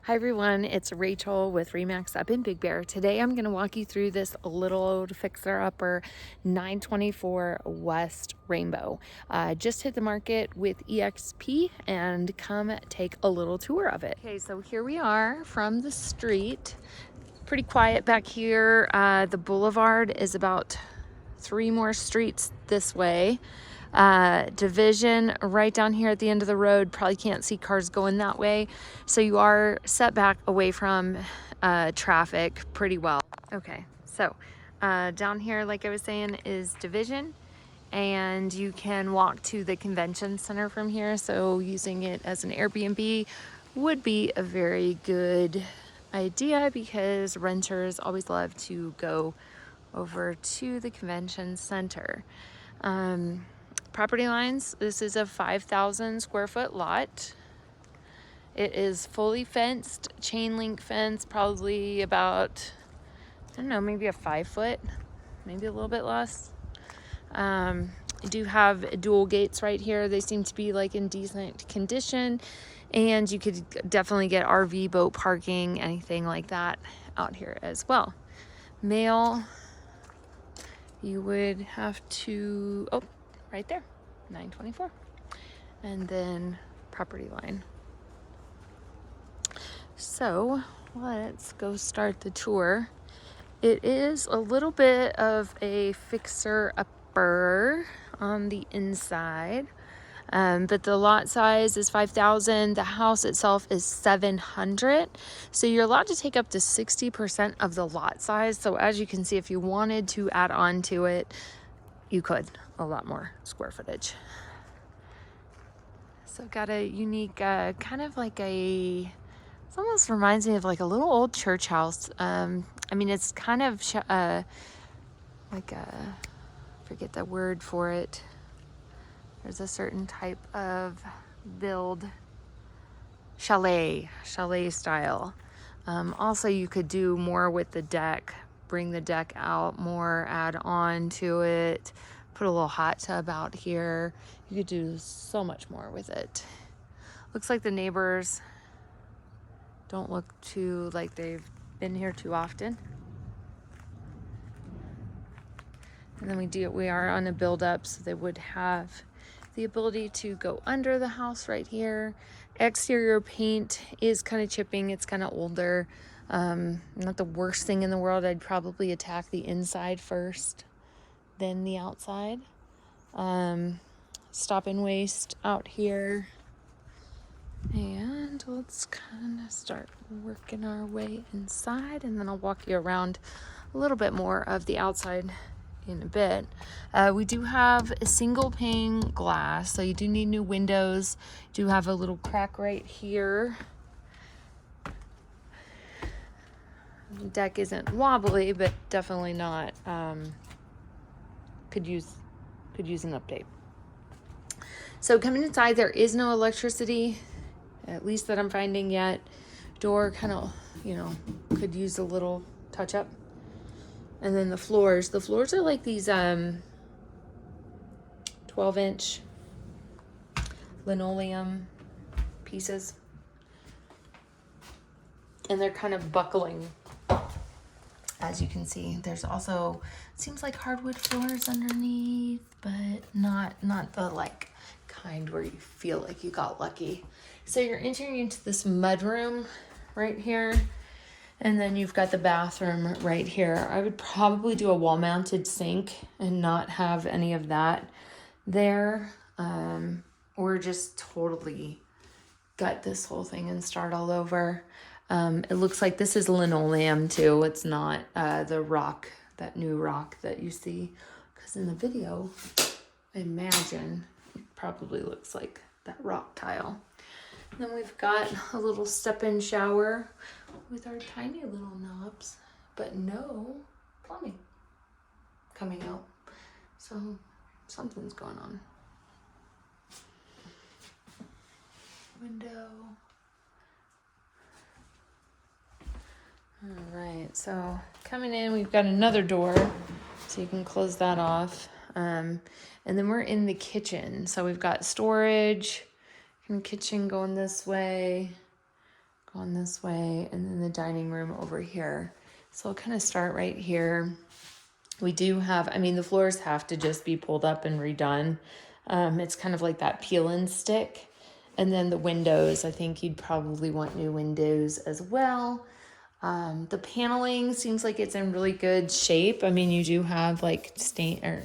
Hi everyone, it's Rachel with Remax up in Big Bear. Today I'm going to walk you through this little old fixer-upper 924 West Rainbow. Just hit the market with EXP and come take a little tour of it. Okay, so here we are from the street. Pretty quiet back here. The boulevard is about 3 more streets this way. Division right down here at the end of the road. Probably can't see cars going that way, so you are set back away from traffic pretty well. Okay, so down here, like I was saying, is Division, and you can walk to the convention center from here, so using it as an Airbnb would be a very good idea because renters always love to go over to the convention center. Property lines, this is a 5,000 square foot lot. It is fully fenced, chain link fence, probably about, I don't know, maybe a 5 foot, maybe a little bit less. You do have dual gates right here. They seem to be like in decent condition, and you could definitely get RV, boat parking, anything like that out here as well. Mail, you would have to, oh, right there, 924. And then property line. So let's go start the tour. It is a little bit of a fixer-upper on the inside, but the lot size is 5,000. The house itself is 700. So you're allowed to take up to 60% of the lot size. So as you can see, if you wanted to add on to it, you could, a lot more square footage. So got a unique, kind of like it almost reminds me of like a little old church house. I mean, it's kind of like forget the word for it. There's a certain type of build, chalet style. Also, you could do more with the deck, bring the deck out more, add on to it, put a little hot tub out here. You could do so much more with it. Looks like the neighbors don't look too like they've been here too often. And then we are on a build up, so they would have the ability to go under the house right here. Exterior paint is kind of chipping, it's kind of older. Not the worst thing in the world. I'd probably attack the inside first, then the outside. Stop and waste out here. And let's kind of start working our way inside, and then I'll walk you around a little bit more of the outside in a bit. We do have a single pane glass, so you do need new windows. Do have a little crack right here. The deck isn't wobbly, but definitely not, could use an update. So coming inside, there is no electricity, at least that I'm finding yet. Door kind of, could use a little touch up. And then the floors are like these 12-inch linoleum pieces, and they're kind of buckling, as you can see. There's also, it seems like hardwood floors underneath, but not the like kind where you feel like you got lucky. So you're entering into this mudroom right here, and then you've got the bathroom right here. I would probably do a wall-mounted sink and not have any of that there, or just totally gut this whole thing and start all over. It looks like this is linoleum too. It's not the rock, that new rock that you see, because in the video, I imagine it probably looks like that rock tile. And then we've got a little step-in shower with our tiny little knobs, but no plumbing coming out. So something's going on. Window. All right, so coming in, we've got another door, so you can close that off. And then we're in the kitchen. So we've got storage and kitchen going this way, on this way, and then the dining room over here. So I'll kind of start right here. We do have, I mean, the floors have to just be pulled up and redone. It's kind of like that peel and stick. And then the windows, I think you'd probably want new windows as well. The paneling seems like it's in really good shape. I mean, you do have like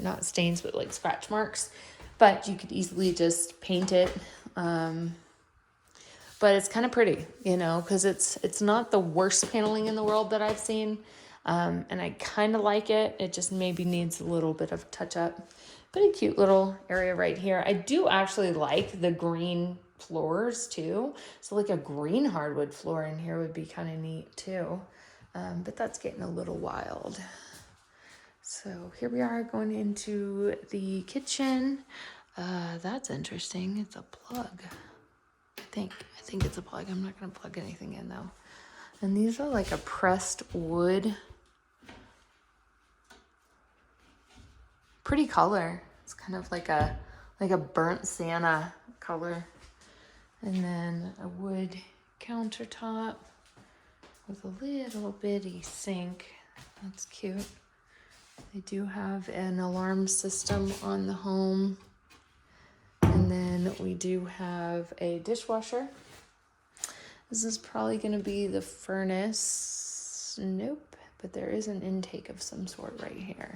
not stains, but like scratch marks, but you could easily just paint it. But it's kind of pretty, you know, because it's not the worst paneling in the world that I've seen. And I kind of like it. It just maybe needs a little bit of touch up. But a cute little area right here. I do actually like the green floors too. So like a green hardwood floor in here would be kind of neat too. But that's getting a little wild. So here we are going into the kitchen. That's interesting. It's a plug. I think it's a plug. I'm not gonna plug anything in though. And these are like a pressed wood. Pretty color. It's kind of like a burnt sienna color. And then a wood countertop with a little bitty sink. That's cute. They do have an alarm system on the home. And then we do have a dishwasher. This is probably going to be the furnace. Nope, but there is an intake of some sort right here.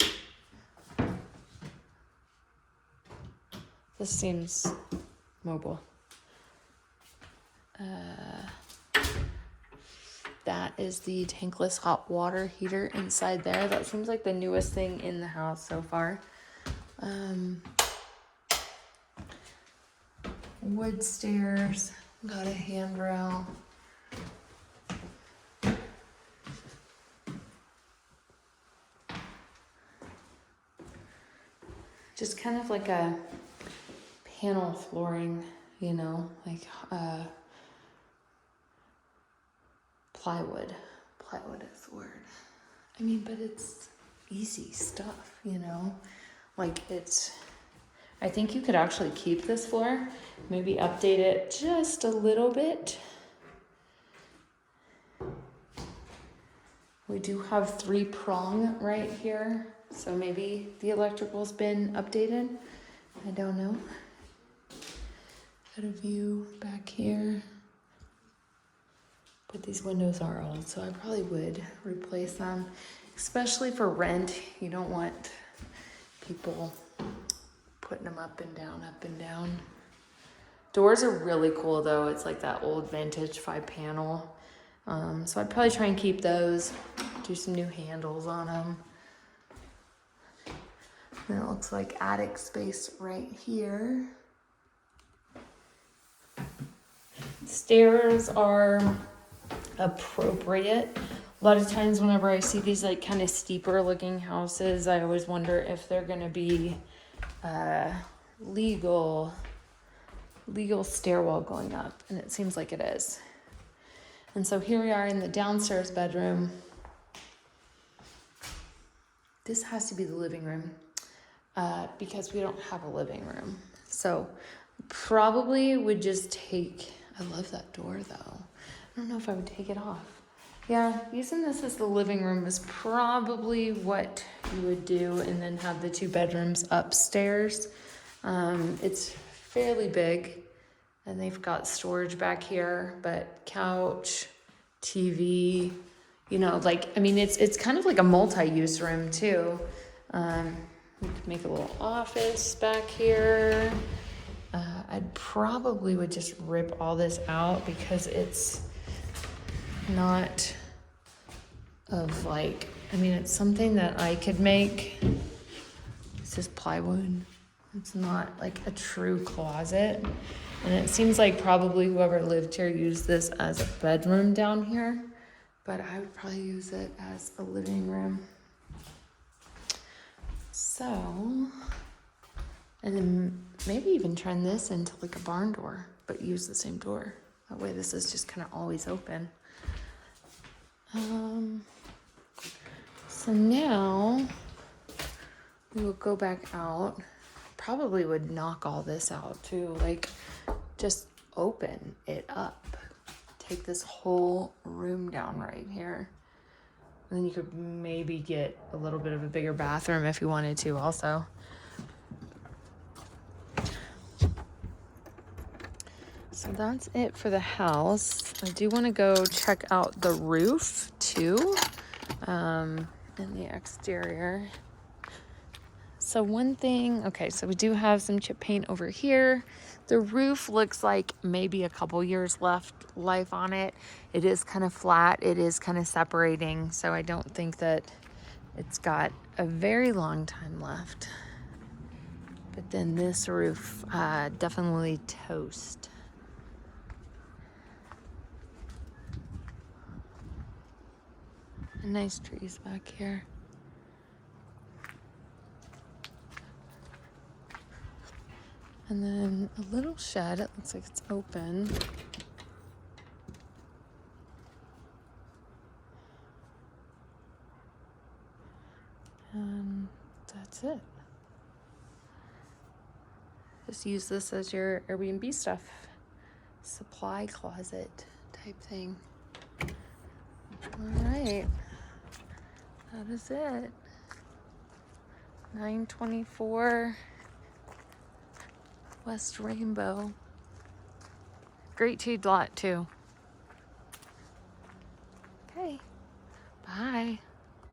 This seems mobile. That is the tankless hot water heater inside there. That seems like the newest thing in the house so far. Wood stairs, got a handrail. Just kind of like a panel flooring, you know, like plywood. Plywood is the word. I mean, but it's easy stuff, you know, like I think you could actually keep this floor, maybe update it just a little bit. We do have 3-prong right here, so maybe the electrical's been updated. I don't know. Got a view back here. But these windows are old, so I probably would replace them, especially for rent. You don't want people putting them up and down, up and down. Doors are really cool though. It's like that old vintage 5-panel. So I'd probably try and keep those, do some new handles on them. And it looks like attic space right here. Stairs are appropriate. A lot of times whenever I see these like kind of steeper looking houses, I always wonder if they're gonna be legal stairwell going up, and it seems like it is. And so here we are in the downstairs bedroom. This has to be the living room because we don't have a living room. So probably would just take, I love that door though. I don't know if I would take it off. Yeah, using this as the living room is probably what you would do, and then have the 2 bedrooms upstairs. It's fairly big, and they've got storage back here, but couch, TV, you know, like, I mean, it's kind of like a multi-use room too. We could make a little office back here. I'd probably would just rip all this out because it's not of like, I mean, it's something that I could make. It's just plywood. It's not like a true closet. And it seems like probably whoever lived here used this as a bedroom down here, but I would probably use it as a living room. So, and then maybe even turn this into like a barn door, but use the same door. That way this is just kind of always open. So now we will go back out. Probably would knock all this out too, like just open it up, take this whole room down right here. And then you could maybe get a little bit of a bigger bathroom if you wanted to also. So that's it for the house. I do want to go check out the roof too, and the exterior. So one thing, okay, so we do have some chip paint over here. The roof looks like maybe a couple years life on it. It is kind of flat. It is kind of separating. So I don't think that it's got a very long time left. But then this roof, definitely toast. And nice trees back here. And then a little shed, it looks like it's open. And that's it. Just use this as your Airbnb stuff. Supply closet type thing. All right, that is it. 924 West Rainbow. Great tea lot too. Okay, bye.